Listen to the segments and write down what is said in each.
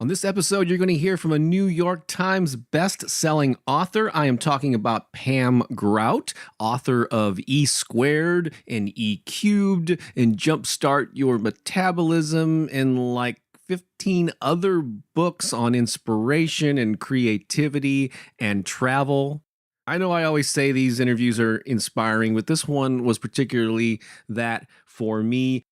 On this episode, you're going to hear from a New York Times best-selling author. I am talking about Pam Grout, author of E Squared and E Cubed and Jumpstart Your Metabolism and like 15 other books on inspiration and creativity and travel. I know I always say these interviews are inspiring, but this one was particularly that for me.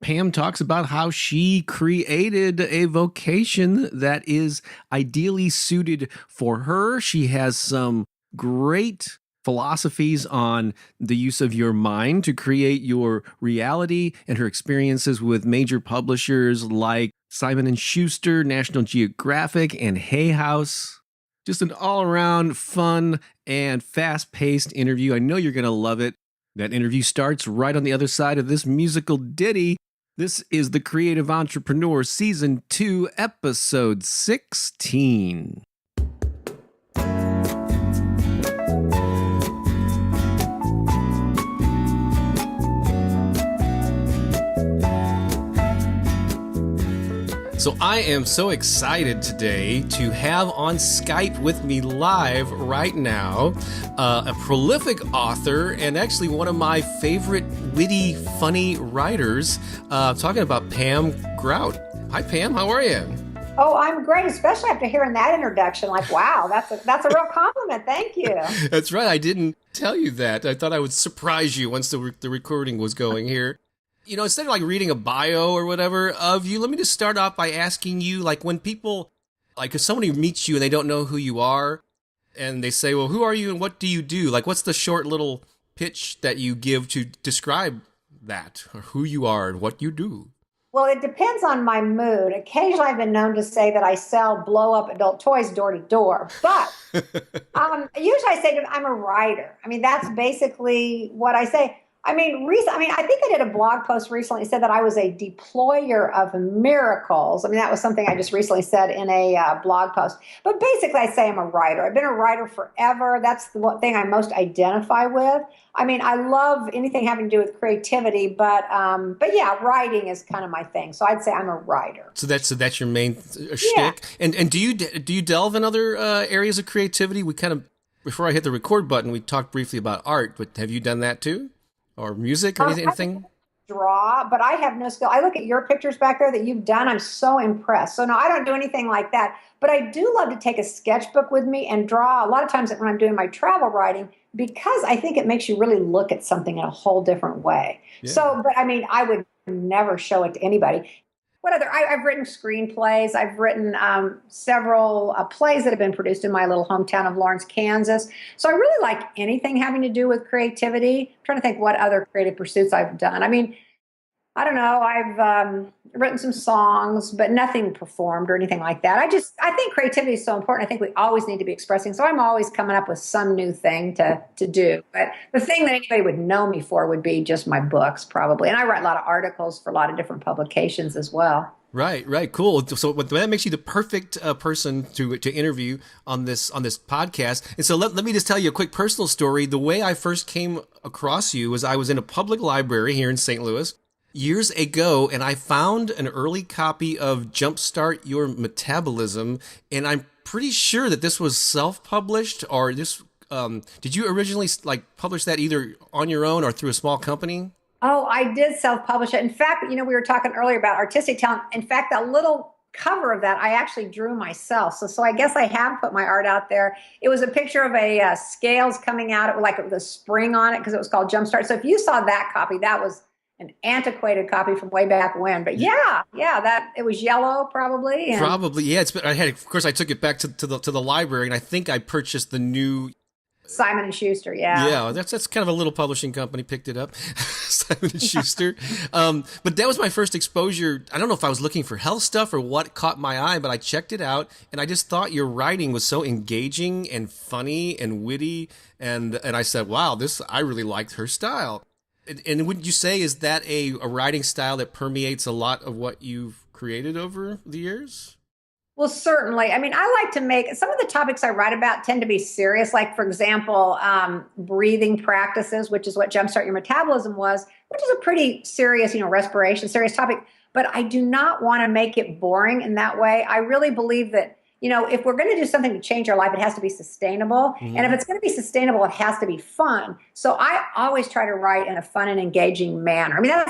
Pam talks about how she created a vocation that is ideally suited for her. She has some great philosophies on the use of your mind to create your reality and her experiences with major publishers like Simon & Schuster, National Geographic, and Hay House. Just an all-around fun and fast-paced interview. I know you're going to love it. That interview starts right on the other side of this musical ditty. This is The Creative Entrepreneur, Season 2, Episode 16. So I am so excited today to have on Skype with me live right now a prolific author and actually one of my favorite witty, funny writers, talking about Pam Grout. Hi, Pam. How are you? Oh, I'm great, especially after hearing that introduction. Like, wow, that's a real compliment. Thank you. That's right. I didn't tell you that. I thought I would surprise you once the recording was going here. You know, instead of like reading a bio or whatever of you, let me just start off by asking you, like when people, like if somebody meets you and they don't know who you are and they say, well, who are you and what do you do? Like, what's the short little pitch that you give to describe that or who you are and what you do? Well, it depends on my mood. Occasionally I've been known to say that I sell blow-up adult toys door to door, but usually I say I'm a writer. I mean, that's basically what I say. I think I did a blog post recently that said that I was a deployer of miracles. I mean, that was something I just recently said in a blog post. But basically, I say I'm a writer. I've been a writer forever. That's the one thing I most identify with. I mean, I love anything having to do with creativity, but yeah, writing is kind of my thing. So I'd say I'm a writer. So that's your main shtick. Yeah. And do you delve in other areas of creativity? We kind of, before I hit the record button, we talked briefly about art, but have you done that too? Or music or anything? Draw, but I have no skill. I look at your pictures back there that you've done. I'm so impressed. So no, I don't do anything like that. But I do love to take a sketchbook with me and draw a lot of times when I'm doing my travel writing because I think it makes you really look at something in a whole different way. Yeah. So, but I mean, I would never show it to anybody. What other? I've written screenplays. I've written several plays that have been produced in my little hometown of Lawrence, Kansas. So I really like anything having to do with creativity. I'm trying to think what other creative pursuits I've done. I mean, I don't know. I've written some songs, but nothing performed or anything like that. I think creativity is so important. I think we always need to be expressing. So I'm always coming up with some new thing to do. But the thing that anybody would know me for would be just my books, probably. And I write a lot of articles for a lot of different publications as well. Right, cool. So that makes you the perfect person to interview on this podcast. And so let me just tell you a quick personal story. The way I first came across you was I was in a public library here in St. Louis years ago, and I found an early copy of Jumpstart Your Metabolism, and I'm pretty sure that this was self-published, or this. Did you originally publish that either on your own or through a small company? Oh, I did self-publish it. In fact, we were talking earlier about artistic talent. In fact, that little cover of that I actually drew myself. So I guess I have put my art out there. It was a picture of a scales coming out, with a spring on it because it was called Jumpstart. So if you saw that copy, that was an antiquated copy from way back when, but yeah, that it was yellow probably. Probably, yeah. Of course, I took it back to the library, and I think I purchased the new Simon & Schuster. Yeah, that's kind of a little publishing company picked it up, Simon & Schuster. But that was my first exposure. I don't know if I was looking for health stuff or what caught my eye, but I checked it out, and I just thought your writing was so engaging and funny and witty, and I said, wow, I really liked her style. And would you say, is that a writing style that permeates a lot of what you've created over the years? Well, certainly. I mean, I like to make some of the topics I write about tend to be serious. Like, for example, breathing practices, which is what Jumpstart Your Metabolism was, which is a pretty serious, respiration, serious topic. but I do not want to make it boring in that way. I really believe that, if we're going to do something to change our life, it has to be sustainable. Mm-hmm. And if it's going to be sustainable, it has to be fun. So I always try to write in a fun and engaging manner. I mean, I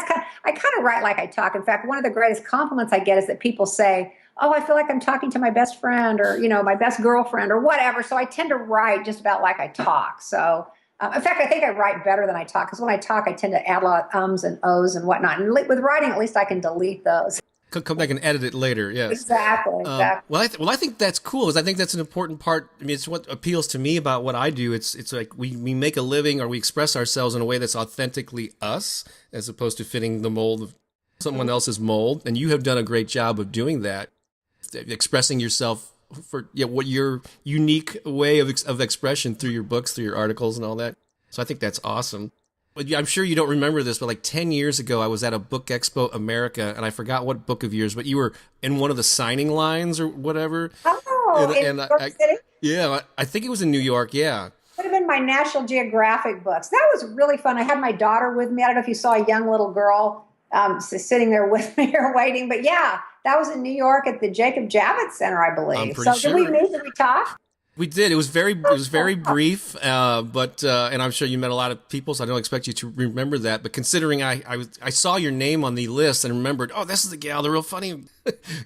kind of write like I talk. In fact, one of the greatest compliments I get is that people say, oh, I feel like I'm talking to my best friend or, my best girlfriend or whatever. So I tend to write just about like I talk. So in fact, I think I write better than I talk, because when I talk, I tend to add a lot of ums and ohs and whatnot. And with writing, at least I can delete those. Come back and edit it later. Yes, exactly. Well, I think that's cool, because I think that's an important part. I mean, it's what appeals to me about what I do. It's like we make a living, or we express ourselves in a way that's authentically us, as opposed to fitting the mold of someone else's mold. And you have done a great job of doing that, expressing yourself for what your unique way of expression through your books, through your articles, and all that. So I think that's awesome. But I'm sure you don't remember this, but like 10 years ago, I was at a Book Expo America, and I forgot what book of yours, but you were in one of the signing lines or whatever. Oh, in New York City? Yeah, I think it was in New York, yeah. Would have been my National Geographic books. That was really fun. I had my daughter with me. I don't know if you saw a young little girl sitting there with me or waiting, but yeah, that was in New York at the Jacob Javits Center, I believe. I'm pretty sure. Did we meet? Did we talk? We did. It was very brief, but and I'm sure you met a lot of people, so I don't expect you to remember that. But considering I saw your name on the list and remembered, oh, this is the gal, the real funny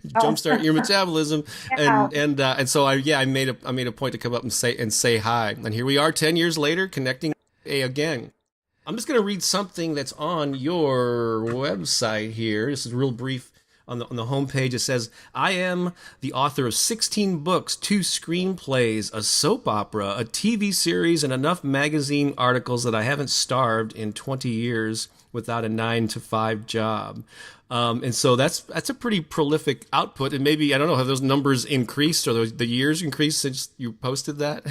Jumpstart Your Metabolism, Yeah. and so I made a point to come up and say hi, and here we are 10 years later connecting again. I'm just going to read something that's on your website here. This is real brief. On the homepage, it says, I am the author of 16 books, 2 screenplays, a soap opera, a TV series, and enough magazine articles that I haven't starved in 20 years without a 9-to-5 job. And so that's a pretty prolific output. And maybe, I don't know, have those numbers increased, or the years increased since you posted that?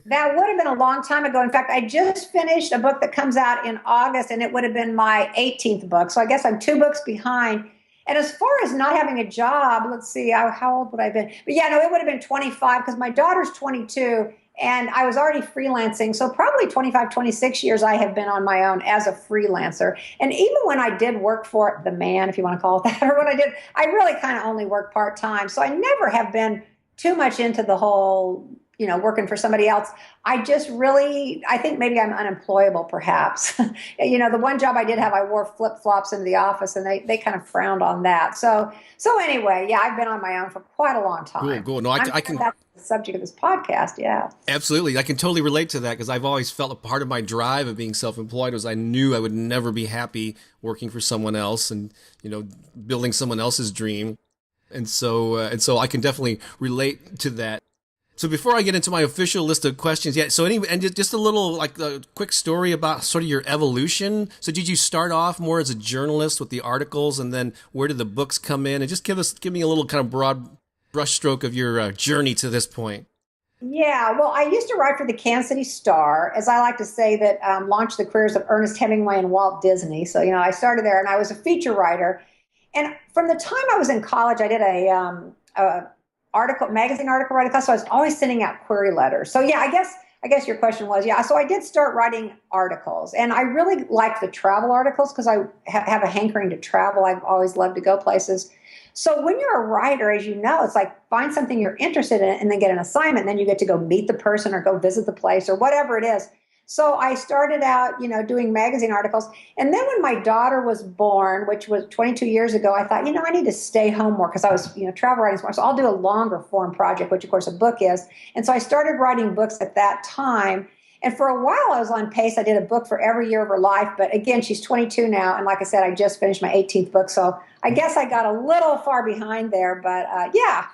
That would have been a long time ago. In fact, I just finished a book that comes out in August, and it would have been my 18th book. So I guess I'm 2 books behind. And as far as not having a job, let's see, how old would I have been? But yeah, no, it would have been 25, because my daughter's 22 and I was already freelancing. So probably 25, 26 years I have been on my own as a freelancer. And even when I did work for the man, if you want to call it that, or when I really kind of only worked part-time. So I never have been too much into the whole, working for somebody else. I think maybe I'm unemployable, perhaps. The one job I did have, I wore flip-flops into the office, and they kind of frowned on that. So anyway, yeah, I've been on my own for quite a long time. Cool. No, I can. That's the subject of this podcast. Yeah. Absolutely. I can totally relate to that, because I've always felt a part of my drive of being self-employed was I knew I would never be happy working for someone else and, building someone else's dream. And so I can definitely relate to that. So before I get into my official list of questions, just a little a quick story about sort of your evolution. So did you start off more as a journalist with the articles, and then where did the books come in? And just give me a little kind of broad brushstroke of your journey to this point. Yeah, well, I used to write for the Kansas City Star, as I like to say, that launched the careers of Ernest Hemingway and Walt Disney. So, I started there, and I was a feature writer. And from the time I was in college, I did a magazine article writing class. So I was always sending out query letters. So yeah, I guess your question was, yeah. So I did start writing articles, and I really like the travel articles because I have a hankering to travel. I've always loved to go places. So when you're a writer, as you know, it's like find something you're interested in and then get an assignment. And then you get to go meet the person or go visit the place or whatever it is. So I started out, doing magazine articles. And then when my daughter was born, which was 22 years ago, I thought, I need to stay home more because I was, travel writing more. So I'll do a longer form project, which of course a book is. And so I started writing books at that time. And for a while I was on pace. I did a book for every year of her life. But again, she's 22 now. And like I said, I just finished my 18th book. So I guess I got a little far behind there. But yeah.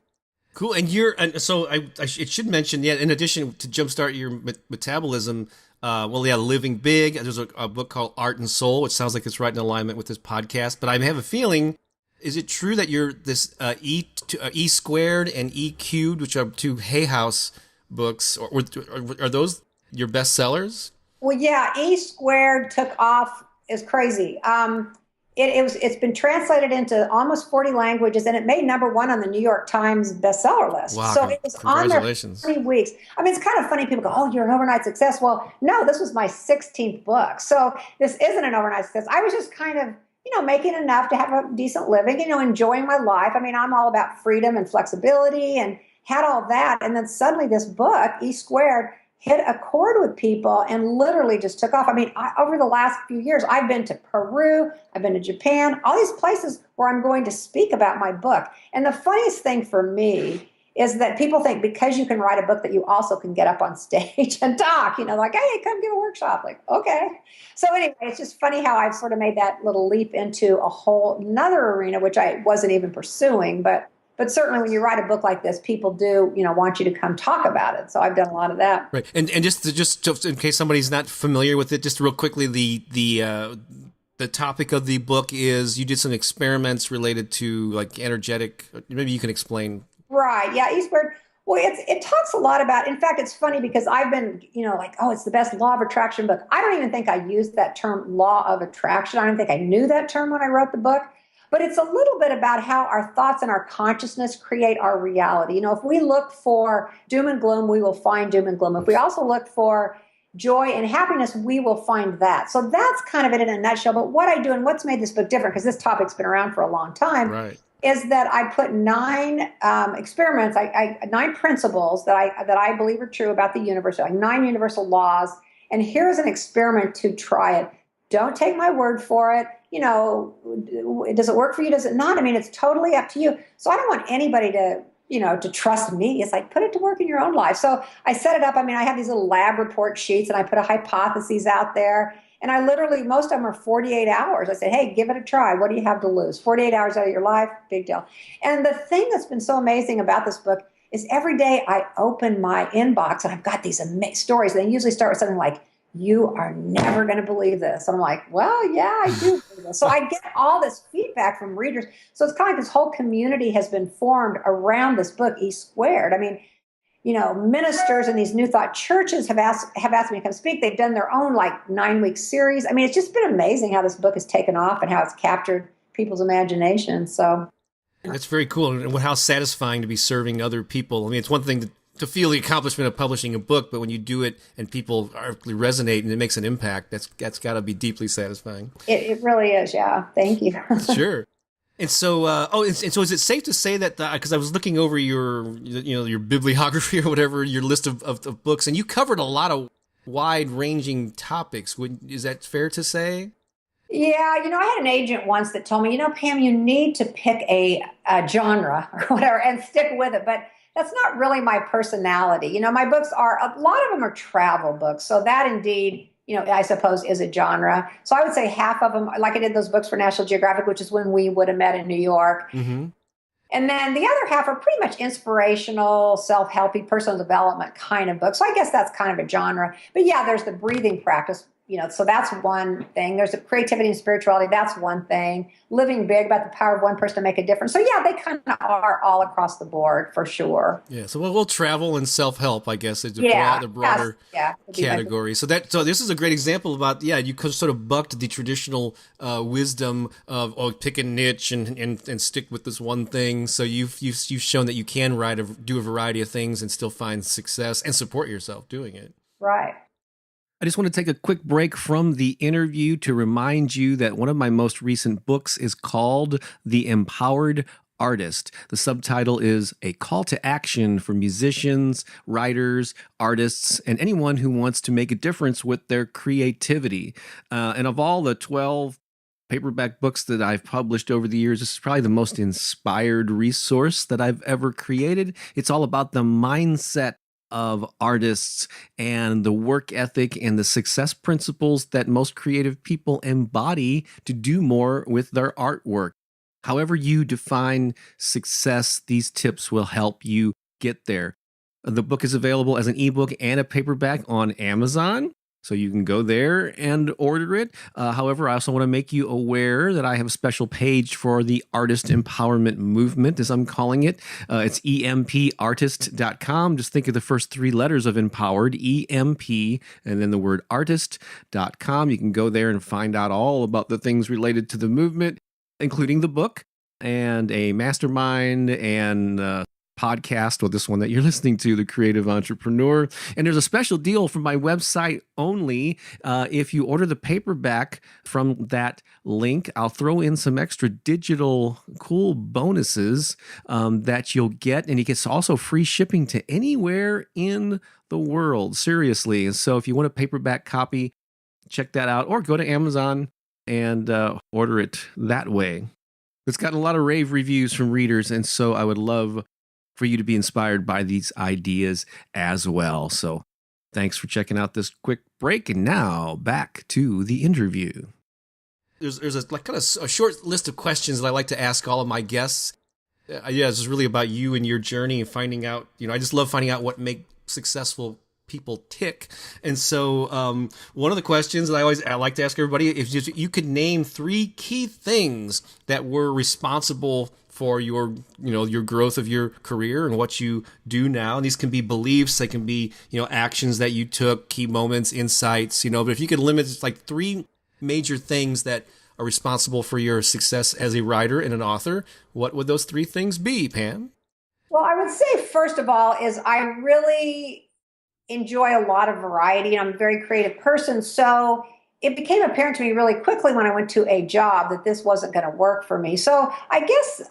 Cool. And so it should mention, in addition to Jumpstart Your Metabolism, Living Big. There's a book called Art and Soul, which sounds like it's right in alignment with this podcast. But I have a feeling, is it true that you're this E Squared and E Cubed, which are 2 Hay House books, or are those your bestsellers? Well, yeah, E Squared took off is crazy. It's been translated into almost 40 languages, and it made #1 on the New York Times bestseller list. Wow, so it was on there for 3 weeks. I mean, it's kind of funny. People go, "Oh, you're an overnight success." Well, no, this was my 16th book, so this isn't an overnight success. I was just kind of, making enough to have a decent living, enjoying my life. I mean, I'm all about freedom and flexibility and had all that. And then suddenly this book, E Squared, hit a chord with people and literally just took off. I mean, over the last few years, I've been to Peru, I've been to Japan, all these places where I'm going to speak about my book. And the funniest thing for me is that people think because you can write a book that you also can get up on stage and talk, like, hey, come give a workshop. Like, okay. So anyway, it's just funny how I've sort of made that little leap into a whole another arena, which I wasn't even pursuing. But certainly when you write a book like this, people do, want you to come talk about it. So I've done a lot of that. Right. And just in case somebody's not familiar with it, just real quickly, the topic of the book is you did some experiments related to like energetic. Maybe you can explain. Right. Yeah. E Squared. Well, it talks a lot about, in fact, it's funny because I've been, like, oh, it's the best law of attraction book. I don't even think I used that term law of attraction. I don't think I knew that term when I wrote the book, but it's a little bit about how our thoughts and our consciousness create our reality. If we look for doom and gloom, we will find doom and gloom. If we also look for joy and happiness, we will find that. So that's kind of it in a nutshell. But what I do and what's made this book different, because this topic's been around for a long time, right, is that I put 9 experiments, 9 principles that I believe are true about the universe, like 9 universal laws. And here's an experiment to try it. Don't take my word for it. Does it work for you? Does it not? I mean, it's totally up to you. So I don't want anybody to trust me. It's like, put it to work in your own life. So I set it up. I mean, I have these little lab report sheets and I put a hypothesis out there. And I literally, most of them are 48 hours. I say, hey, give it a try. What do you have to lose? 48 hours out of your life, big deal. And the thing that's been so amazing about this book is every day I open my inbox and I've got these stories. They usually start with something like, you are never going to believe this. And I'm like, well, yeah, I do believe this. So I get all this feedback from readers. So it's kind of like this whole community has been formed around this book, E Squared. I mean, ministers in these New Thought churches have asked me to come speak. They've done their own 9-week series. I mean, it's just been amazing how this book has taken off and how it's captured people's imagination. So that's very cool, and how satisfying to be serving other people. I mean, it's one thing to feel the accomplishment of publishing a book, but when you do it and people resonate and it makes an impact, that's got to be deeply satisfying. It really is. Yeah. Thank you. Sure. And so, and so is it safe to say that, because I was looking over your bibliography or whatever, your list of books, and you covered a lot of wide-ranging topics. Is that fair to say? Yeah, I had an agent once that told me, Pam, you need to pick a genre or whatever and stick with it. But that's not really my personality. My books a lot of them are travel books. So that indeed, I suppose is a genre. So I would say half of them, like I did those books for National Geographic, which is when we would have met in New York. Mm-hmm. And then the other half are pretty much inspirational, self-helpy, personal development kind of books. So I guess that's kind of a genre. But yeah, there's the breathing practice. So that's one thing. There's the creativity and spirituality. That's one thing. Living big, about the power of one person to make a difference. So yeah, they kind of are all across the board for sure. Yeah. So we'll travel and self-help, I guess, is the broader category. So this is a great example about, you could sort of bucked the traditional wisdom of pick a niche and stick with this one thing. So you've shown that you can do a variety of things and still find success and support yourself doing it. Right. I just want to take a quick break from the interview to remind you that one of my most recent books is called The Empowered Artist. The subtitle is a call to action for musicians, writers, artists, and anyone who wants to make a difference with their creativity. And of all the 12 paperback books that I've published over the years, this is probably the most inspired resource that I've ever created. It's all about the mindset of artists and the work ethic and the success principles that most creative people embody to do more with their artwork. However you define success, these tips will help you get there. The book is available as an ebook and a paperback on Amazon, so you can go there and order it. However, I also want to make you aware that I have a special page for the artist empowerment movement, as I'm calling it. It's empartist.com. Just think of the first 3 letters of empowered, EMP, and then the word artist.com. You can go there and find out all about the things related to the movement, including the book and a mastermind and podcast, or this one that you're listening to, The Creative Entrepreneur. And there's a special deal from my website only. If you order the paperback from that link, I'll throw in some extra digital cool bonuses that you'll get. And you get also free shipping to anywhere in the world. Seriously. And so if you want a paperback copy, check that out, or go to Amazon and order it that way. It's gotten a lot of rave reviews from readers, and so I would love for you to be inspired by these ideas as well. So thanks for checking out this quick break, and now back to the interview. There's a short list of questions that I like to ask all of my guests. This is really about you and your journey and finding out, I just love finding out what make successful people tick. And so one of the questions that I like to ask everybody is, you could name 3 key things that were responsible for your growth of your career and what you do now. And these can be beliefs, they can be, actions that you took, key moments, insights, but if you could limit it to 3 major things that are responsible for your success as a writer and an author, what would those 3 things be, Pam? Well, I would say, first of all, is I really enjoy a lot of variety. I'm a very creative person. So it became apparent to me really quickly when I went to a job that this wasn't going to work for me. So I guess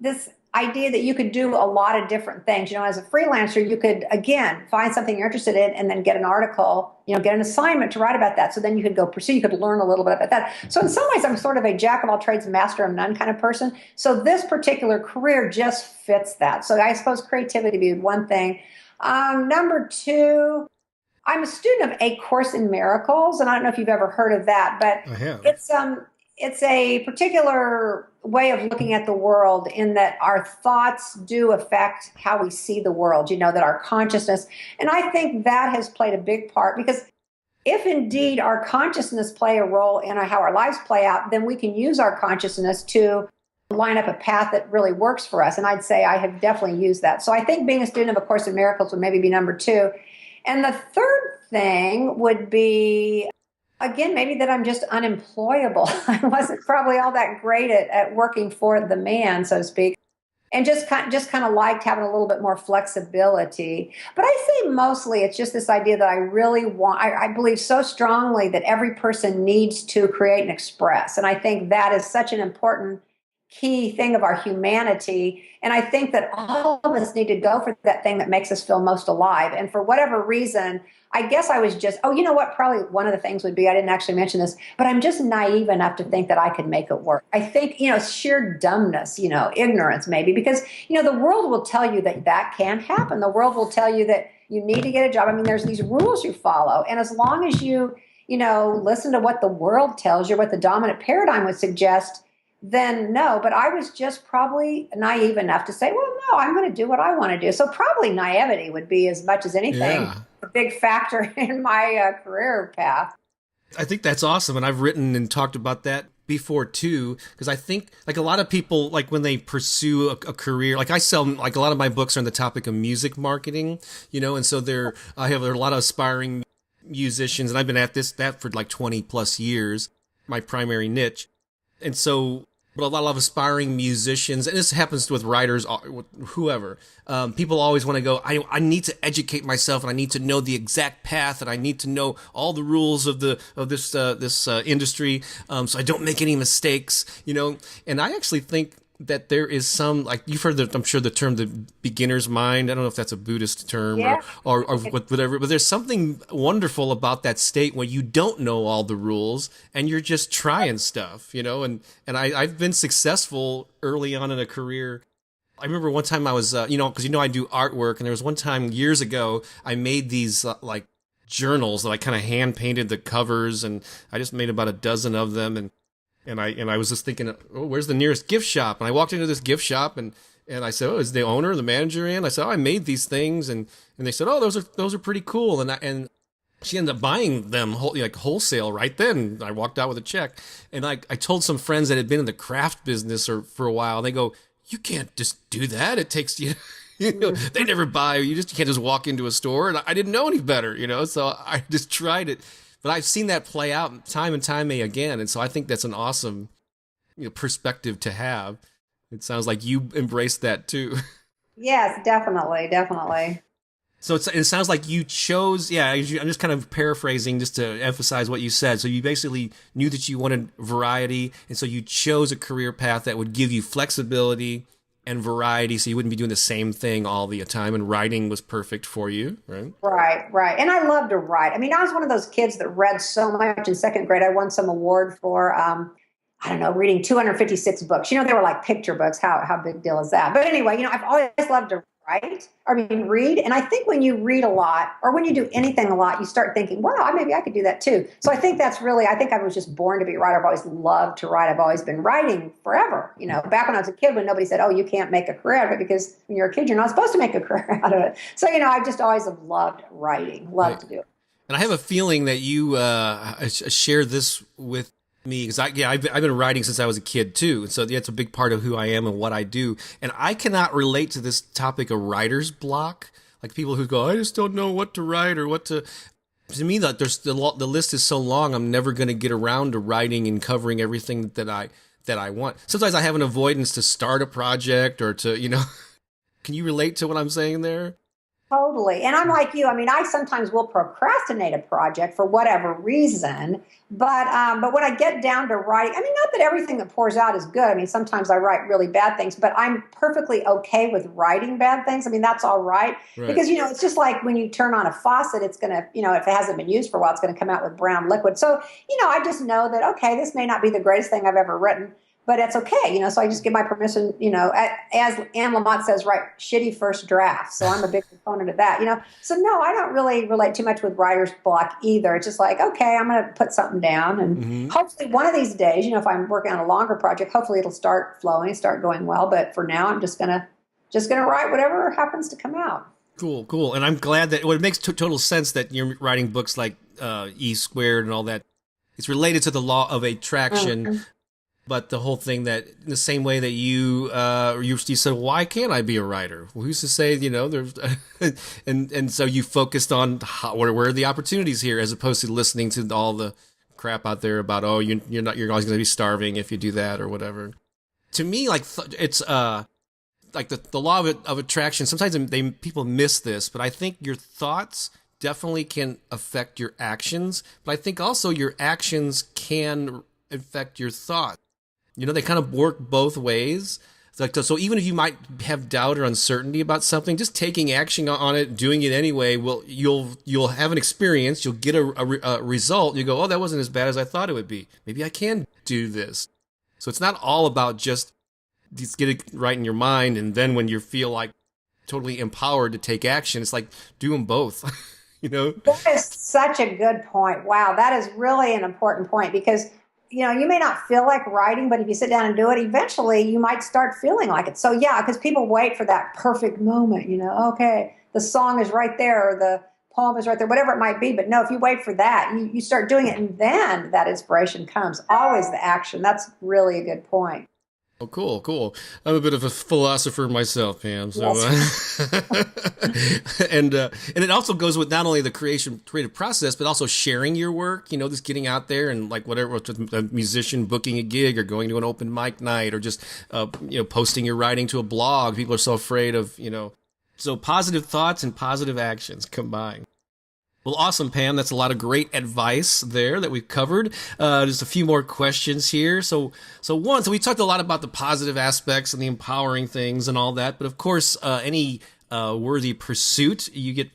this idea that you could do a lot of different things, as a freelancer, you could, again, find something you're interested in and then get an article, get an assignment to write about that. So then you could go pursue, you could learn a little bit about that. So in some ways, I'm sort of a jack of all trades, master of none kind of person. So this particular career just fits that. So I suppose creativity would be one thing. Number 2, I'm a student of A Course in Miracles, and I don't know if you've ever heard of that, but it's a particular way of looking at the world in that our thoughts do affect how we see the world, that our consciousness, and I think that has played a big part, because if indeed our consciousness play a role in how our lives play out, then we can use our consciousness to line up a path that really works for us. And I'd say I have definitely used that. So I think being a student of A Course in Miracles would maybe be number 2. And the third thing would be, again, maybe that I'm just unemployable. I wasn't probably all that great at working for the man, so to speak, and just kind of liked having a little bit more flexibility. But I say mostly it's just this idea that I really want, I believe so strongly that every person needs to create and express. And I think that is such an important key thing of our humanity. And I think that all of us need to go for that thing that makes us feel most alive. And for whatever reason, I guess I was just, probably one of the things would be, I didn't actually mention this, but I'm just naive enough to think that I could make it work. I think, sheer dumbness, ignorance maybe, because, the world will tell you that can't happen. The world will tell you that you need to get a job. I mean, there's these rules you follow. And as long as you listen to what the world tells you, what the dominant paradigm would suggest, then no. But I was just probably naive enough to say, well, no, I'm going to do what I want to do. So probably naivety would be, as much as anything, a big factor in my career path. I think that's awesome. And I've written and talked about that before too, because I think a lot of people, when they pursue a career, I sell, a lot of my books are on the topic of music marketing, and so there are a lot of aspiring musicians, and I've been at that for 20 plus years, my primary niche. And so, but a lot of aspiring musicians, and this happens with writers, whoever, people always want to go, I need to educate myself, and I need to know the exact path, and I need to know all the rules of this industry, so I don't make any mistakes, and I actually think that there is some, you've heard I'm sure the term, the beginner's mind. I don't know if that's a Buddhist term or whatever, but there's something wonderful about that state when you don't know all the rules and you're just trying stuff, and I've been successful early on in a career. I remember one time I was, because I do artwork, and there was one time years ago I made these journals that I kind of hand painted the covers, and I just made about a dozen of them, and I was just thinking, where's the nearest gift shop? And I walked into this gift shop, and I said, is the owner, the manager in? I said, I made these things, and they said, those are pretty cool. And she ended up buying them wholesale right then. I walked out with a check, and I told some friends that had been in the craft business for a while. And they go, you can't just do that. It takes they never buy. You can't just walk into a store. And I didn't know any better, so I just tried it. But I've seen that play out time and time again, and so I think that's an awesome perspective to have. It sounds like you embraced that too. Yes, definitely, definitely. So it sounds like you chose, yeah, I'm just kind of paraphrasing just to emphasize what you said. So you basically knew that you wanted variety, and so you chose a career path that would give you flexibility and variety so you wouldn't be doing the same thing all the time, and writing was perfect for you, right? Right, right. And I love to write. I mean, I was one of those kids that read so much in second grade. I won some award for, I don't know, reading 256 books. They were like picture books. How big deal is that? But anyway, I've always loved to write, or I mean, read. And I think when you read a lot, or when you do anything a lot, you start thinking, wow, maybe I could do that too. So I think that's really, I think I was just born to be a writer. I've always loved to write. I've always been writing forever. Back when I was a kid, when nobody said, oh, you can't make a career out of it, because when you're a kid, you're not supposed to make a career out of it. So, I just always have loved writing, loved Right. to do it. And I have a feeling that you share this with me because I've been writing since I was a kid too. So that's a big part of who I am and what I do. And I cannot relate to this topic of writer's block. Like people who go, I just don't know what to write or what to. To me, that the list is so long. I'm never going to get around to writing and covering everything that I want. Sometimes I have an avoidance to start a project or to. Can you relate to what I'm saying there? Totally. And I'm like you. I mean, I sometimes will procrastinate a project for whatever reason. But when I get down to writing, I mean, not that everything that pours out is good. I mean, sometimes I write really bad things, but I'm perfectly okay with writing bad things. I mean, that's all right. Right. Because, it's just like when you turn on a faucet, it's going to, if it hasn't been used for a while, it's going to come out with brown liquid. So, I just know that, okay, this may not be the greatest thing I've ever written, but it's okay, so I just give my permission, as Anne Lamott says, write shitty first draft. So I'm a big proponent of that, So no, I don't really relate too much with writer's block either. It's just like, okay, I'm going to put something down, and hopefully one of these days, if I'm working on a longer project, hopefully it'll start flowing, start going well. But for now, I'm just gonna write whatever happens to come out. Cool, cool. And I'm glad that it makes total sense that you're writing books like E squared and all that. It's related to the law of attraction. Mm-hmm. But the whole thing that in the same way that you said, why can't I be a writer? Well, who's to say, there's, and so you focused on where are the opportunities here, as opposed to listening to all the crap out there about, oh, you're always going to be starving if you do that or whatever. To me, like it's like the law of attraction. Sometimes people miss this, but I think your thoughts definitely can affect your actions. But I think also your actions can affect your thoughts. They kind of work both ways. So even if you might have doubt or uncertainty about something, just taking action on it, doing it anyway, you'll have an experience. You'll get a result. You go, oh, that wasn't as bad as I thought it would be. Maybe I can do this. So it's not all about just get it right in your mind, and then when you feel like totally empowered to take action, it's like do them both. That is such a good point. Wow, that is really an important point, because you may not feel like writing, but if you sit down and do it, eventually you might start feeling like it. So yeah, because people wait for that perfect moment, okay, the song is right there, or the poem is right there, whatever it might be. But no, if you wait for that, you start doing it, and then that inspiration comes. Always the action. That's really a good point. Oh, cool, cool. I'm a bit of a philosopher myself, Pam. So, and it also goes with not only the creative process, but also sharing your work. Just getting out there and like whatever, a musician booking a gig or going to an open mic night, or just posting your writing to a blog. People are so afraid of So positive thoughts and positive actions combined. Well, awesome, Pam. That's a lot of great advice there that we've covered. Just a few more questions here. So we talked a lot about the positive aspects and the empowering things and all that. But of course, any worthy pursuit, you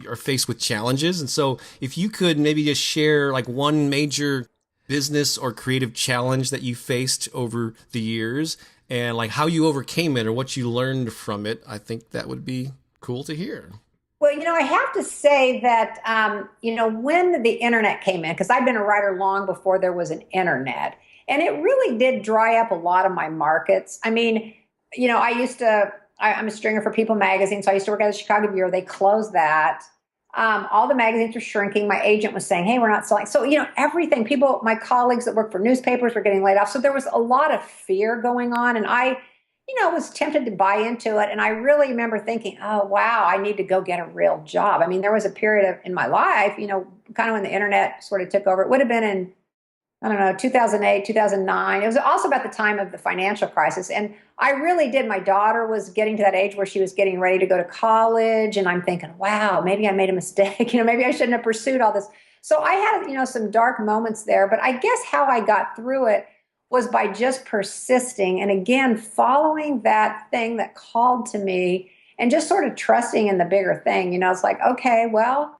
are faced with challenges. And so if you could maybe just share like one major business or creative challenge that you faced over the years, and like how you overcame it or what you learned from it, I think that would be cool to hear. Well, I have to say that, when the internet came in, because I've been a writer long before there was an internet, and it really did dry up a lot of my markets. I mean, I'm a stringer for People magazine, so I used to work at the Chicago Bureau. They closed that. All the magazines were shrinking. My agent was saying, hey, we're not selling. So, everything, my colleagues that work for newspapers were getting laid off. So there was a lot of fear going on, and I was tempted to buy into it. And I really remember thinking, oh, wow, I need to go get a real job. I mean, there was a period in my life, kind of when the internet sort of took over. It would have been in I don't know, 2008, 2009. It was also about the time of the financial crisis. And I really did. My daughter was getting to that age where she was getting ready to go to college. And I'm thinking, wow, maybe I made a mistake. Maybe I shouldn't have pursued all this. So I had, some dark moments there. But I guess how I got through it was by just persisting. And again, following that thing that called to me and just sort of trusting in the bigger thing. It's like, okay, well,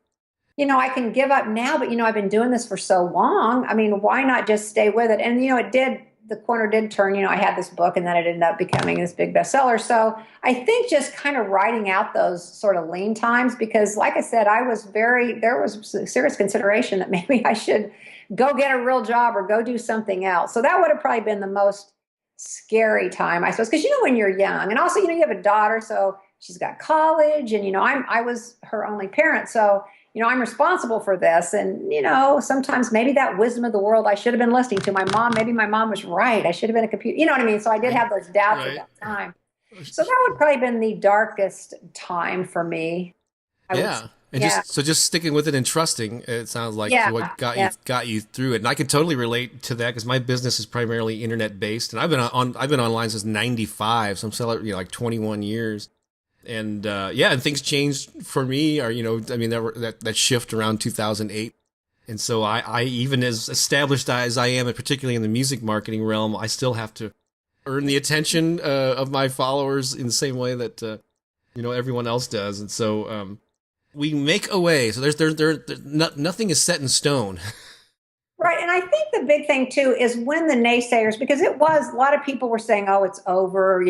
I can give up now, but I've been doing this for so long. I mean, why not just stay with it? And the corner did turn. I had this book and then it ended up becoming this big bestseller. So I think just kind of writing out those sort of lean times, because like I said, there was serious consideration that maybe I should go get a real job or go do something else. So that would have probably been the most scary time, I suppose, because when you're young, and also you have a daughter, so she's got college, and I was her only parent, so I'm responsible for this. And, sometimes maybe that wisdom of the world, I should have been listening to my mom. Maybe my mom was right. I should have been a computer. You know what I mean? So I did have those doubts at that time. So that would probably have been the darkest time for me. Yeah. And just sticking with it and trusting, it sounds like what got you through it. And I can totally relate to that because my business is primarily internet based, and I've been online since '95, so I'm selling like 21 years. And and things changed for me, or that shift around 2008. And so I even as established as I am, and particularly in the music marketing realm, I still have to earn the attention of my followers in the same way that everyone else does. And so we make a way. So nothing is set in stone. Right. And I think the big thing, too, is when the naysayers, because a lot of people were saying, oh, it's over,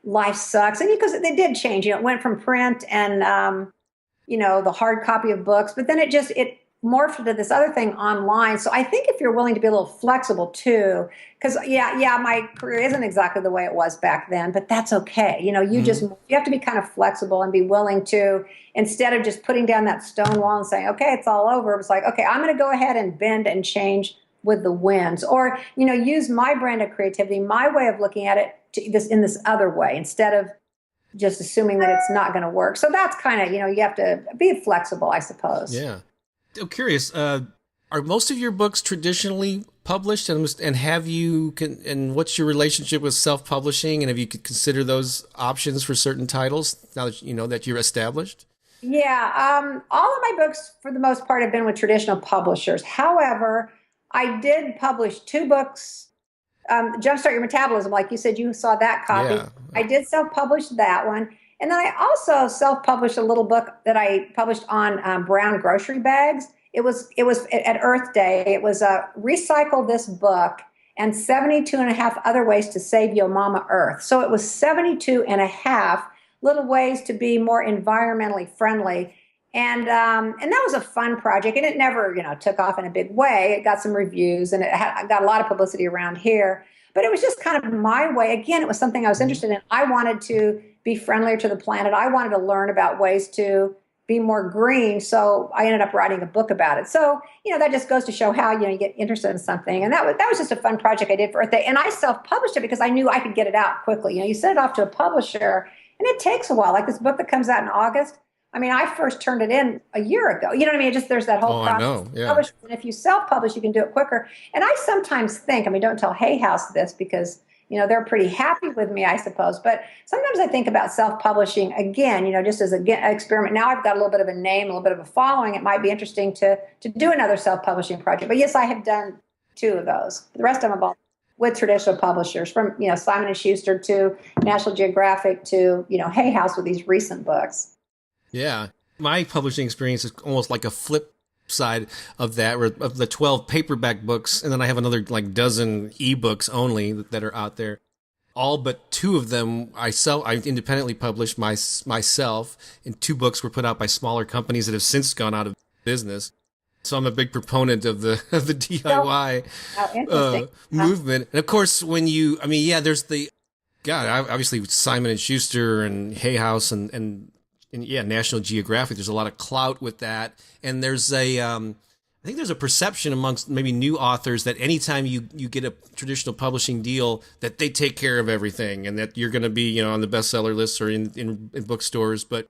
life sucks. And because they did change, it went from print and, the hard copy of books, but then it morphed into this other thing online. So I think if you're willing to be a little flexible, too, because, my career isn't exactly the way it was back then, but that's okay. You have to be kind of flexible and be willing to, instead of just putting down that stone wall and saying, okay, it's all over. It's like, okay, I'm going to go ahead and bend and change with the winds, or, use my brand of creativity, my way of looking at it in this other way, instead of just assuming that it's not going to work. So that's kind of, you have to be flexible, I suppose. Yeah. I'm curious, are most of your books traditionally published, and have you and what's your relationship with self-publishing, and have you could consider those options for certain titles now that that you're established? Yeah, all of my books for the most part have been with traditional publishers. However, I did publish 2 books, Jumpstart Your Metabolism, like you said, you saw that copy. Yeah. I did self-publish that one. And then I also self-published a little book that I published on brown grocery bags. It was at Earth Day. It was Recycle This Book and 72 and a half Other Ways to Save Your Mama Earth. So it was 72 and a half little ways to be more environmentally friendly. And that was a fun project. And it never, took off in a big way. It got some reviews and it got a lot of publicity around here. But it was just kind of my way. Again, it was something I was interested in. I wanted to be friendlier to the planet. I wanted to learn about ways to be more green. So I ended up writing a book about it. So, that just goes to show how, you get interested in something. And that was just a fun project I did for Earth Day. And I self-published it because I knew I could get it out quickly. You send it off to a publisher and it takes a while. Like this book that comes out in August. I mean, I first turned it in a year ago. You know what I mean? There's that whole process. I know. Yeah. And if you self-publish, you can do it quicker. And I sometimes think, don't tell Hay House this because, they're pretty happy with me, I suppose. But sometimes I think about self-publishing again, just as an experiment. Now I've got a little bit of a name, a little bit of a following. It might be interesting to do another self-publishing project. But yes, I have done 2 of those. The rest of them are with traditional publishers, from, Simon & Schuster to National Geographic to, Hay House with these recent books. Yeah. My publishing experience is almost like a flip side of that, of the 12 paperback books, and then I have another dozen ebooks only that are out there. All but 2 of them I independently published myself, and 2 books were put out by smaller companies that have since gone out of business. So I'm a big proponent of the DIY movement. And of course, when there's obviously Simon & Schuster and Hay House and National Geographic. There's a lot of clout with that, and there's I think there's a perception amongst maybe new authors that anytime you get a traditional publishing deal, that they take care of everything, and that you're going to be on the bestseller lists or in bookstores. But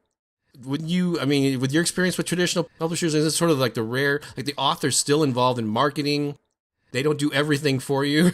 with your experience with traditional publishers, is it sort of like the author's still involved in marketing They don't do everything for you.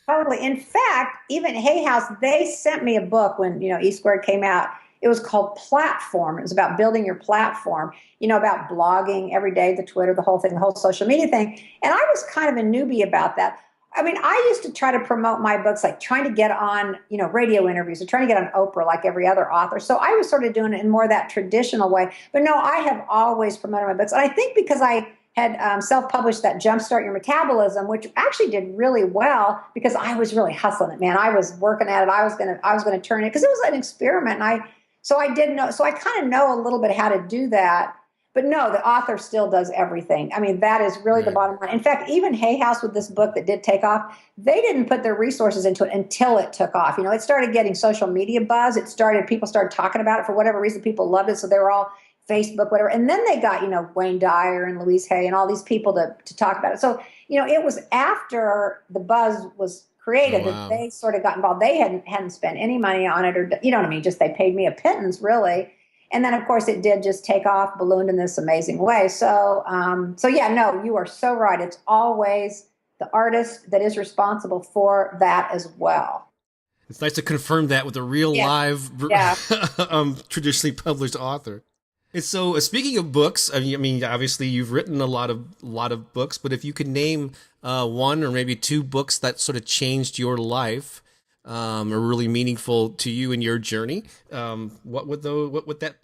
Totally. In fact, even Hay House, they sent me a book when, E Squared came out. It was called Platform. It was about building your platform, about blogging every day, the Twitter, the whole thing, the whole social media thing. And I was kind of a newbie about that. I mean, I used to try to promote my books, like trying to get on, radio interviews or trying to get on Oprah like every other author. So I was sort of doing it in more that traditional way. But no, I have always promoted my books. And I think because I had self-published that Jumpstart Your Metabolism, which actually did really well because I was really hustling it, man. I was working at it. I was gonna turn it because it was an experiment. So I did know. So I kind of know a little bit how to do that. But no, the author still does everything. I mean, that is really the bottom line. In fact, even Hay House with this book that did take off, they didn't put their resources into it until it took off. It started getting social media buzz. People started talking about it for whatever reason. People loved it, so they were all Facebook, whatever. And then they got, Wayne Dyer and Louise Hay and all these people to talk about it. So, it was after the buzz was created that they sort of got involved. They hadn't spent any money on it, or, you know what I mean? Just they paid me a pittance, really. And then, of course, it did just take off, ballooned in this amazing way. So, yeah, no, you are so right. It's always the artist that is responsible for that as well. It's nice to confirm that with a real live, traditionally published author. And so, speaking of books, I mean, obviously, you've written a lot of books. But if you could name one or maybe two books that sort of changed your life, are really meaningful to you in your journey, what would that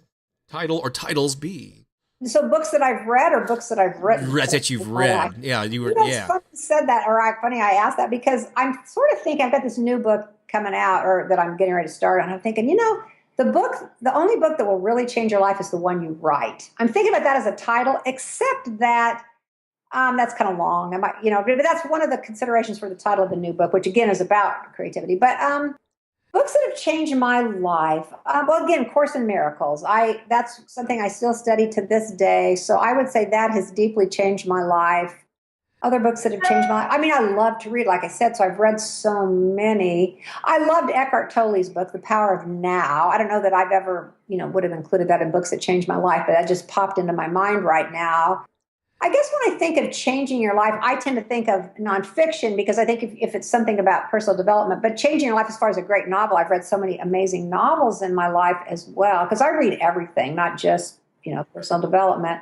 title or titles be? So books that I've read or books that I've written? That you've read. Yeah, you were. It's funny you said that, or funny I asked that because I'm sort of thinking I've got this new book coming out, or that I'm getting ready to start on. I'm thinking, the only book that will really change your life is the one you write. I'm thinking about that as a title, except that that's kind of long. But that's one of the considerations for the title of the new book, which again is about creativity. But books that have changed my life. Well, again, Course in Miracles. That's something I still study to this day. So I would say that has deeply changed my life. Other books that have changed my life. I mean, I love to read, like I said, so I've read so many. I loved Eckhart Tolle's book, The Power of Now. I don't know that I've ever, would have included that in books that changed my life, but that just popped into my mind right now. I guess when I think of changing your life, I tend to think of nonfiction because I think if it's something about personal development, but changing your life as far as a great novel, I've read so many amazing novels in my life as well, because I read everything, not just, personal development.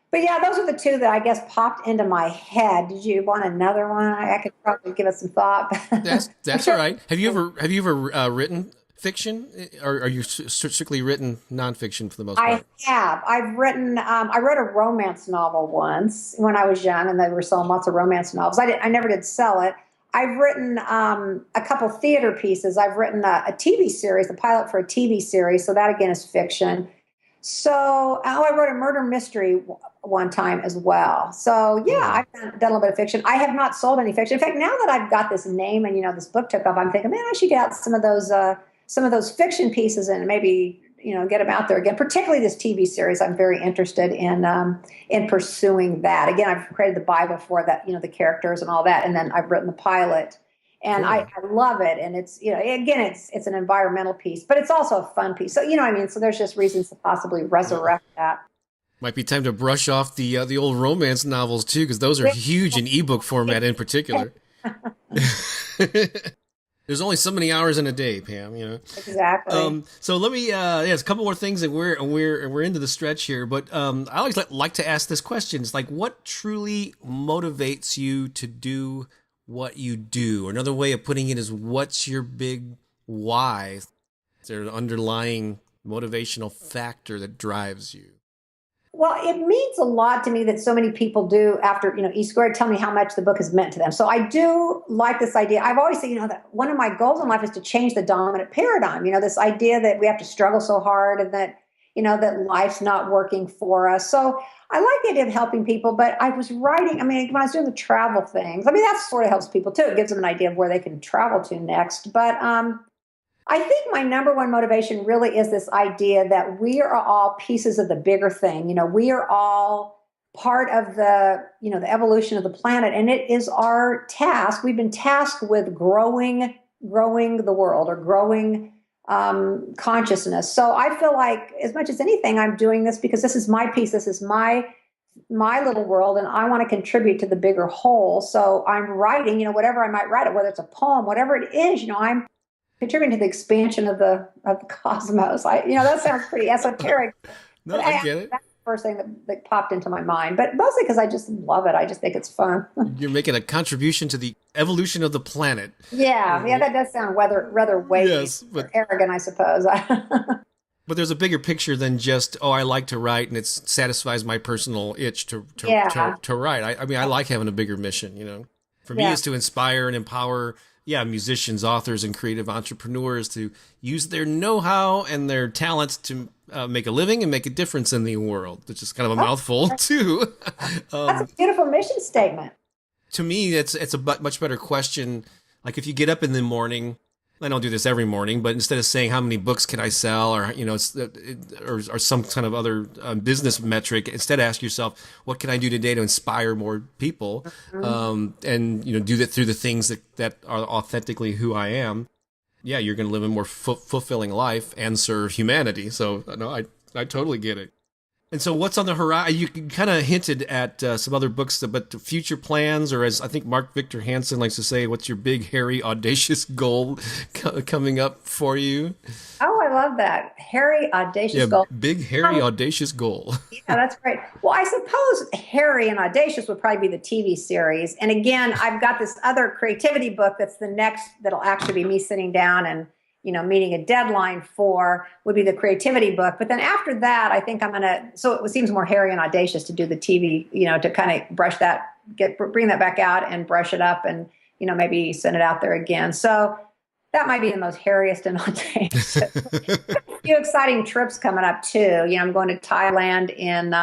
But yeah, those are the two that I guess popped into my head. Did you want another one? I could probably give it some thought. That's sure. All right. Have you ever written fiction, or are you strictly written nonfiction for the most part? I have. I've written. I wrote a romance novel once when I was young, and they were selling lots of romance novels. I never did sell it. I've written a couple theater pieces. I've written a TV series, the pilot for a TV series. So that again is fiction. So I wrote a murder mystery one time as well. So yeah, I've done a little bit of fiction. I have not sold any fiction. In fact, now that I've got this name and this book took off, I'm thinking, man, I should get out some of those fiction pieces and maybe get them out there again. Particularly this TV series, I'm very interested in pursuing that. Again, I've created the Bible for that, the characters and all that, and then I've written the pilot. And cool. I love it. And it's, again, it's an environmental piece, but it's also a fun piece. So, so there's just reasons to possibly resurrect that. Might be time to brush off the old romance novels too, because those are huge in ebook format in particular. There's only so many hours in a day, Pam, Exactly. So let me, a couple more things, and we're into the stretch here, but I always like to ask this question. It's like, what truly motivates you to do what you do? Another way of putting it is, what's your big why? Is there an underlying motivational factor that drives you? Well, it means a lot to me that so many people do after, E Squared tell me how much the book has meant to them. So I do like this idea. I've always said, that one of my goals in life is to change the dominant paradigm. this idea that we have to struggle so hard and that, that life's not working for us. So I like the idea of helping people, but I was writing, when I was doing the travel things, that sort of helps people too. It gives them an idea of where they can travel to next. But I think my number one motivation really is this idea that we are all pieces of the bigger thing. We are all part of the evolution of the planet, and it is our task. We've been tasked with growing the world, or growing consciousness. So I feel like, as much as anything, I'm doing this because this is my piece. This is my my little world and I want to contribute to the bigger whole. So I'm writing, whatever I might write, whether it's a poem, whatever it is, I'm contributing to the expansion of the cosmos. That sounds pretty esoteric, No, but I get it. that's the first thing that popped into my mind. But mostly because I just love it. I just think it's fun. You're making a contribution to the evolution of the planet. Yeah, that does sound rather weighty, Yes, but arrogant, I suppose. but there's a bigger picture than just, I like to write and it satisfies my personal itch to write. I mean, I like having a bigger mission, For me, it's to inspire and empower, musicians, authors, and creative entrepreneurs to use their know-how and their talents to make a living and make a difference in the world, which is kind of a mouthful, too. That's a beautiful mission statement. To me, it's a much better question. Like if you get up in the morning, I don't do this every morning, but instead of saying how many books can I sell, or or some kind of other business metric, instead ask yourself, what can I do today to inspire more people, and do that through the things that are authentically who I am. Yeah, you're going to live a more fulfilling life and serve humanity. So no, I totally get it. And so what's on the horizon? You kind of hinted at some other books, but future plans, or as I think Mark Victor Hansen likes to say, what's your big, hairy, audacious goal coming up for you? Oh, I love that. Hairy, audacious goal. Big, hairy, audacious goal. Yeah, that's great. Well, I suppose hairy and audacious would probably be the TV series. And again, I've got this other creativity book that's the next, that'll actually be me sitting down and meeting a deadline for, would be the creativity book. But then after that, I think I'm going to, so it seems more hairy and audacious to do the TV, to kind of bring that back out and brush it up and, maybe send it out there again. So that might be the most hairiest and audacious. A few exciting trips coming up too. I'm going to Thailand in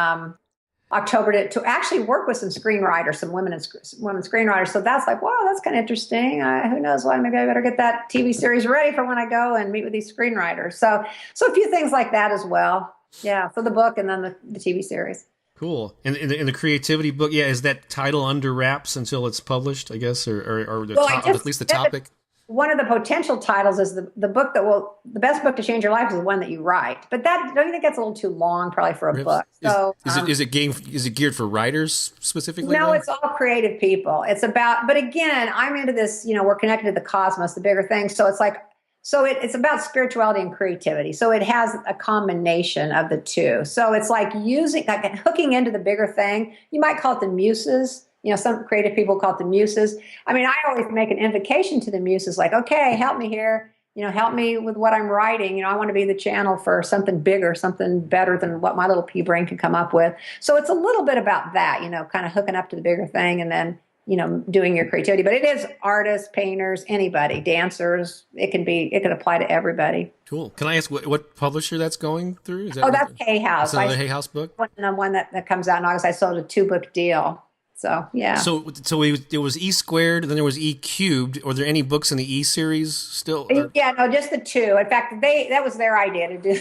October to actually work with some screenwriters, some women screenwriters. So that's like, wow, that's kind of interesting. Who knows what? Maybe I better get that TV series ready for when I go and meet with these screenwriters. So a few things like that as well. Yeah. So the book and then the TV series. Cool. And in the creativity book, is that title under wraps until it's published, I guess, or at least the topic? One of the potential titles is the book the best book to change your life is the one that you write. But don't you think that's a little too long probably for a book? So is it geared for writers specifically? No, then? It's all creative people. It's about, but again, I'm into this, we're connected to the cosmos, the bigger thing. So it's like, it's about spirituality and creativity. So it has a combination of the two. So it's like hooking into the bigger thing. You might call it the muses. Some creative people call it the muses. I mean, I always make an invocation to the muses, like, okay, help me here. Help me with what I'm writing. I want to be the channel for something bigger, something better than what my little pea brain can come up with. So it's a little bit about that, kind of hooking up to the bigger thing and then, doing your creativity. But it is artists, painters, anybody, dancers. It could apply to everybody. Cool. Can I ask what publisher that's going through? That's Hay House. That's another Hay House book? One that comes out in August. I sold a 2-book deal. So, yeah. So it was E squared, and then there was E cubed. Are there any books in the E series still? Yeah, no, just the 2. In fact, that was their idea to do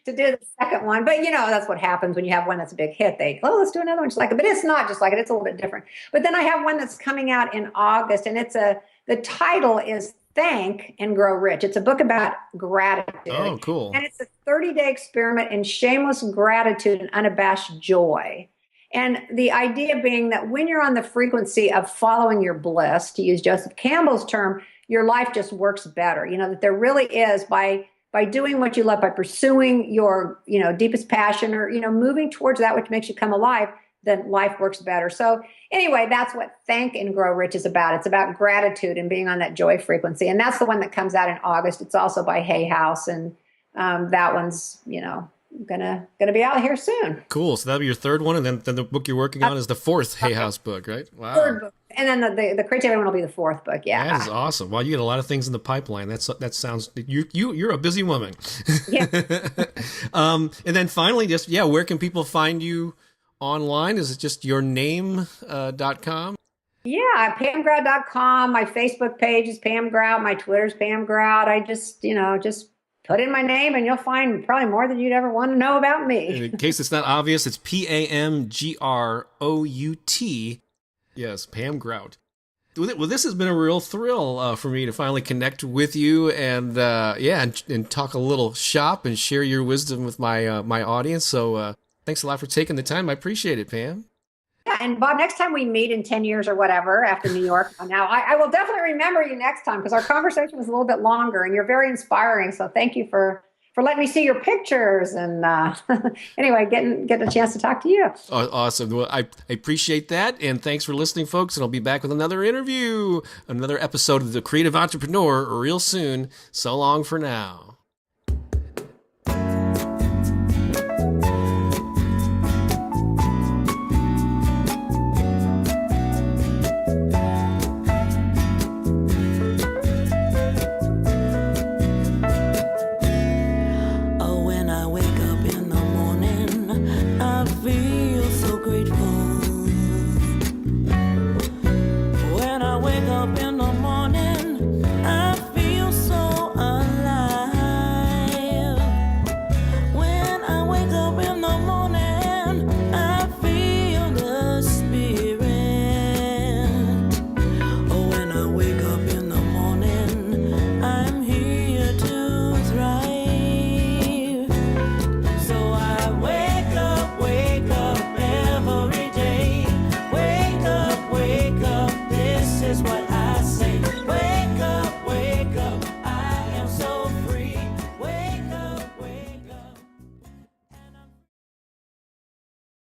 the second one. But that's what happens when you have one that's a big hit. Let's do another one just like it. But it's not just like it. It's a little bit different. But then I have one that's coming out in August, and the title is Thank and Grow Rich. It's a book about gratitude. Oh, cool. And it's a 30-day experiment in shameless gratitude and unabashed joy. And the idea being that when you're on the frequency of following your bliss, to use Joseph Campbell's term, your life just works better. That there really is by doing what you love, by pursuing your, deepest passion or, moving towards that which makes you come alive, then life works better. So anyway, that's what Thank and Grow Rich is about. It's about gratitude and being on that joy frequency. And that's the one that comes out in August. It's also by Hay House. And that one's, gonna be out here soon. Cool. So that'll be your third one, and then the book you're working on is the 4th Hay House book, right? Wow. Third book, and then the creativity one will be the 4th book. Yeah, that is awesome. Wow, you get a lot of things in the pipeline. That sounds you're a busy woman. Yeah. And then finally, just where can people find you online? Is it just your name.com? Yeah, pamgrout.com. My Facebook page is Pam Grout. My Twitter's Pam Grout. I just put in my name and you'll find probably more than you'd ever want to know about me. In case it's not obvious, it's PamGrout. Yes, Pam Grout. Well, this has been a real thrill for me to finally connect with you and talk a little shop and share your wisdom with my audience. So Thanks a lot for taking the time. I appreciate it, Pam. Yeah, and Bob, next time we meet in 10 years or whatever after New York, now I will definitely remember you next time because our conversation was a little bit longer and you're very inspiring. So thank you for letting me see your pictures and anyway, getting a chance to talk to you. Awesome. Well, I appreciate that. And thanks for listening, folks. And I'll be back with another interview, another episode of The Creative Entrepreneur real soon. So long for now.